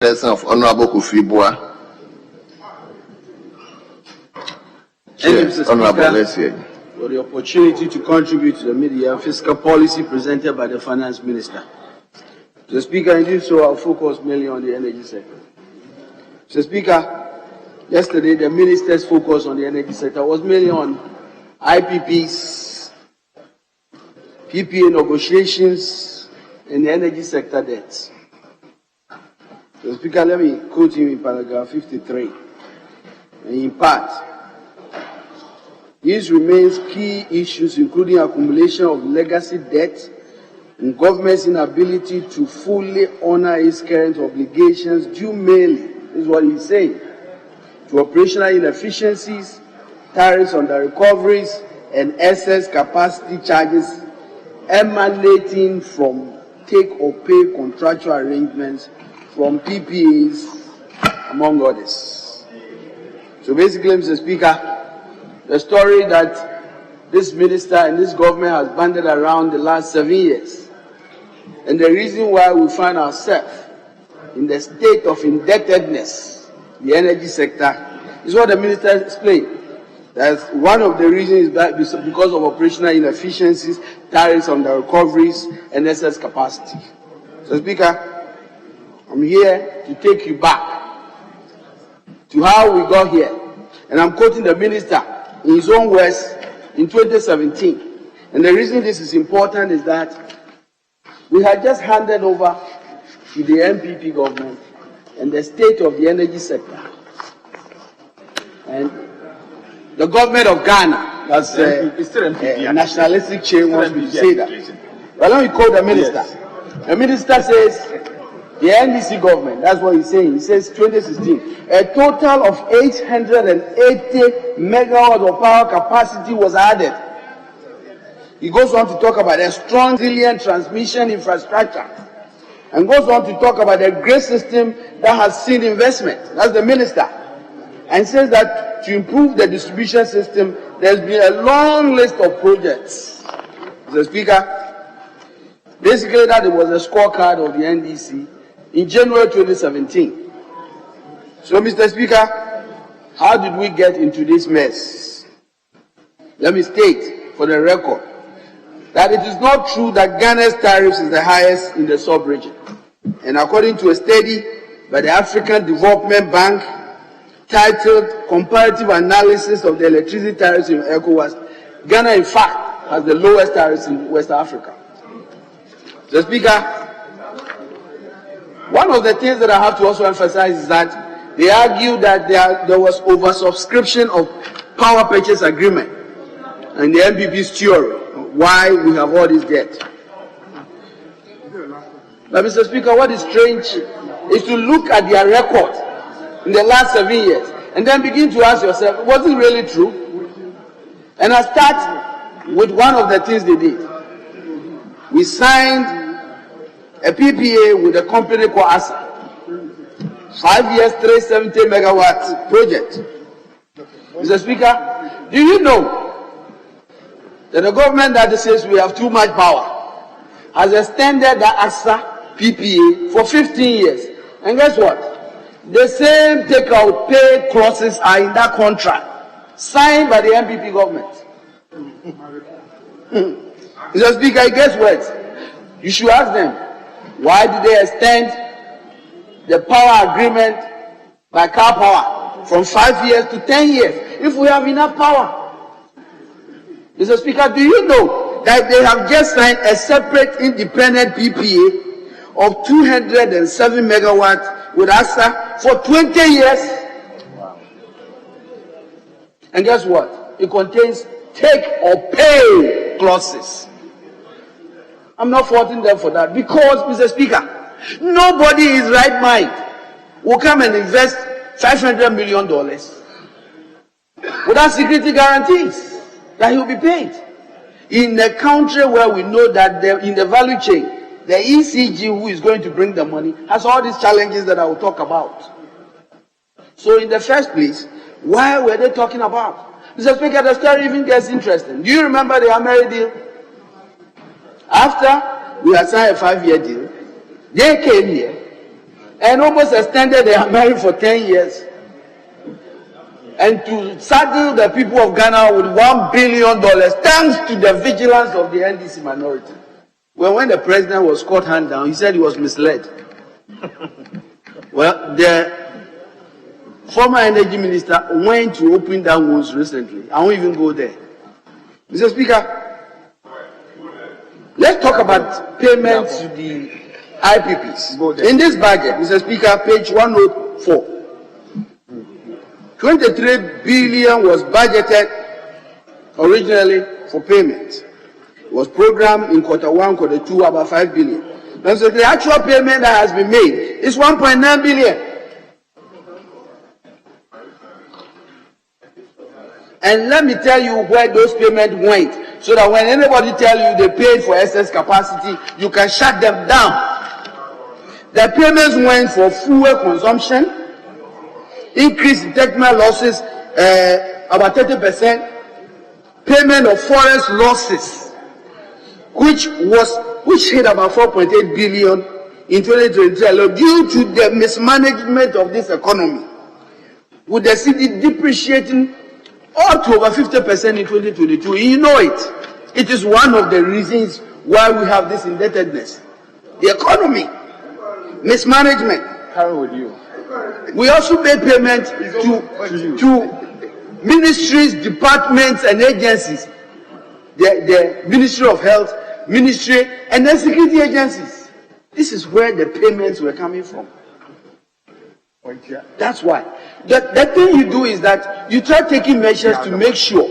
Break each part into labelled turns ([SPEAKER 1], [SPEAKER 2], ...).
[SPEAKER 1] Person of Honorable Kufibua.
[SPEAKER 2] Honorable, for the opportunity to contribute to the media fiscal policy presented by the Finance Minister. Mr. Speaker, in doing so, I'll focus mainly on the energy sector. Mr. Speaker, yesterday the Minister's focus on the energy sector was mainly on IPPs, PPA negotiations, and the energy sector debts. Mr. Speaker, let me quote him in paragraph 53. And in part, these remains key issues including accumulation of legacy debt and government's inability to fully honor its current obligations due mainly, this is what he's saying, to operational inefficiencies, tariffs on the recoveries, and excess capacity charges emanating from take-or-pay contractual arrangements from PPAs, among others. So basically, Mr. Speaker, the story that this minister and this government has banded around the last 7 years, and the reason why we find ourselves in the state of indebtedness, the energy sector, is what the minister explained. That's one of the reasons is that because of operational inefficiencies, tariffs on the recoveries, and excess capacity. So, Speaker, I'm here to take you back to how we got here. And I'm quoting the minister in his own words in 2017. And the reason this is important is that we had just handed over to the MPP government and the state of the energy sector. And the government of Ghana, that's a nationalistic chain, wants me to say that. But let me quote the minister. Yes. The minister says, the NDC government, that's what he's saying. He says 2016, a total of 880 megawatts of power capacity was added. He goes on to talk about a strong, resilient transmission infrastructure, and goes on to talk about a great system that has seen investment. That's the minister. And says that to improve the distribution system, there's been a long list of projects. Mr. Speaker, basically that was a scorecard of the NDC in January 2017. So, Mr. Speaker, how did we get into this mess? Let me state for the record that it is not true that Ghana's tariffs is the highest in the sub-region. And according to a study by the African Development Bank titled Comparative Analysis of the Electricity Tariffs in ECOWAS, Ghana in fact has the lowest tariffs in West Africa. Mr. Speaker, one of the things that I have to also emphasize is that they argue that there was oversubscription of power purchase agreement and the MPP's theory why we have all this debt. But Mr. Speaker, what is strange is to look at their record in the last 7 years and then begin to ask yourself, was it really true? And I start with one of the things they did. We signed a PPA with a company called Asa. 5 years, 370 megawatts project. Mr. Speaker, do you know that the government that says we have too much power has extended the Asa PPA for 15 years? And guess what? The same take-out pay clauses are in that contract signed by the MPP government. Mr. Speaker, guess what? You should ask them, why did they extend the power agreement by Car Power from 5 years to 10 years if we have enough power? Mr. Speaker, do you know that they have just signed a separate independent PPA of 207 megawatts with ASA for 20 years? And guess what? It contains take or pay clauses. I'm not faulting them for that because, Mr. Speaker, nobody in his right mind will come and invest $500 million without security guarantees that he will be paid. In a country where we know that in the value chain, the ECG who is going to bring the money has all these challenges that I will talk about. So in the first place, why were they talking about? Mr. Speaker, the story even gets interesting. Do you remember the Ameri deal? After we had signed a 5-year deal, they came here and almost extended their marriage for 10 years. And to saddle the people of Ghana with $1 billion, thanks to the vigilance of the NDC minority. Well, when the president was caught hand down, he said he was misled. Well, the former energy minister went to open that wounds recently. I won't even go there. Mr. Speaker, let's talk about payments to the IPPs. In this budget, Mr. Speaker, page 104. 23 billion was budgeted originally for payments. It was programmed in Q1, Q2, about 5 billion. And so the actual payment that has been made is 1.9 billion. And let me tell you where those payments went, so that when anybody tell you they paid for excess capacity, you can shut them down. The payments went for fuel consumption, increase in technical losses, about 30%, payment of forest losses, which hit about 4.8 billion in 2023 alone, due to the mismanagement of this economy, with the city depreciating up to over 50% in 2022. You know it. It is one of the reasons why we have this indebtedness. The economy, mismanagement.
[SPEAKER 3] How would you?
[SPEAKER 2] We also pay payment to ministries, departments, and agencies. The Ministry of Health, Ministry, and then security agencies. This is where the payments were coming from. That's why. The thing you do is that you try taking measures to make sure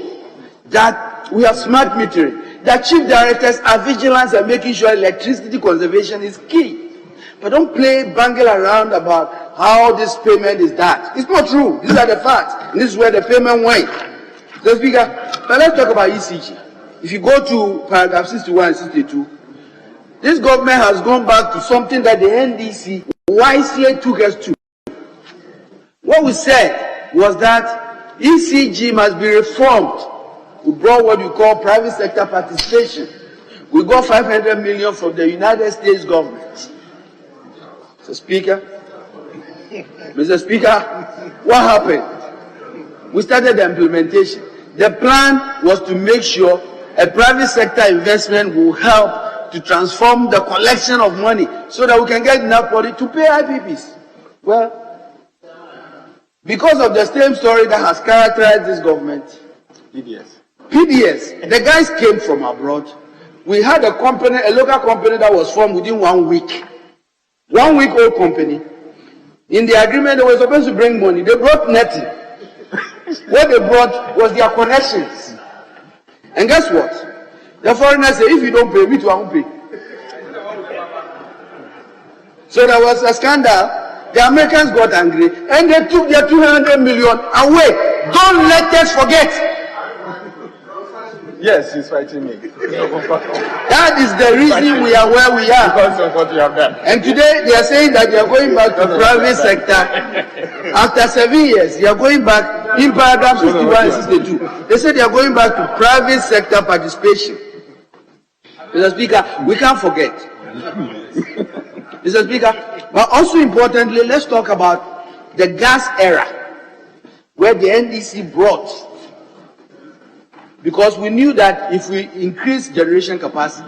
[SPEAKER 2] that we have smart metering, that chief directors are vigilant and making sure electricity conservation is key. But don't bangle around about how this payment is that. It's not true. These are the facts. And this is where the payment went. So, Speaker, but let's talk about ECG. If you go to paragraph 61 and 62, this government has gone back to something that the NDC wisely took us to. What we said was that ECG must be reformed. We brought what we call private sector participation. We got 500 million from the United States government. Mr. Speaker, what happened? We started the implementation. The plan was to make sure a private sector investment will help to transform the collection of money so that we can get enough money to pay IPPs. Well, because of the same story that has characterized this government, PDS, the guys came from abroad. We had a company, a local company that was formed within 1 week. 1 week old company. In the agreement, they were supposed to bring money. They brought nothing. What they brought was their connections. And guess what? The foreigners say, if you don't pay, me too, I won't pay. So there was a scandal. The Americans got angry and they took their 200 million away. Don't let us forget.
[SPEAKER 3] Yes, he's fighting me.
[SPEAKER 2] That is the reason we are where we are.
[SPEAKER 3] Because of what you have done.
[SPEAKER 2] And today they are saying that they are going back to private sector. After 7 years, they are going back in paragraph 61 and 62. They said they are going back to private sector participation. Mr. Speaker, we can't forget. Mr. Speaker, but also importantly, let's talk about the gas era, where the NDC brought. Because we knew that if we increase generation capacity,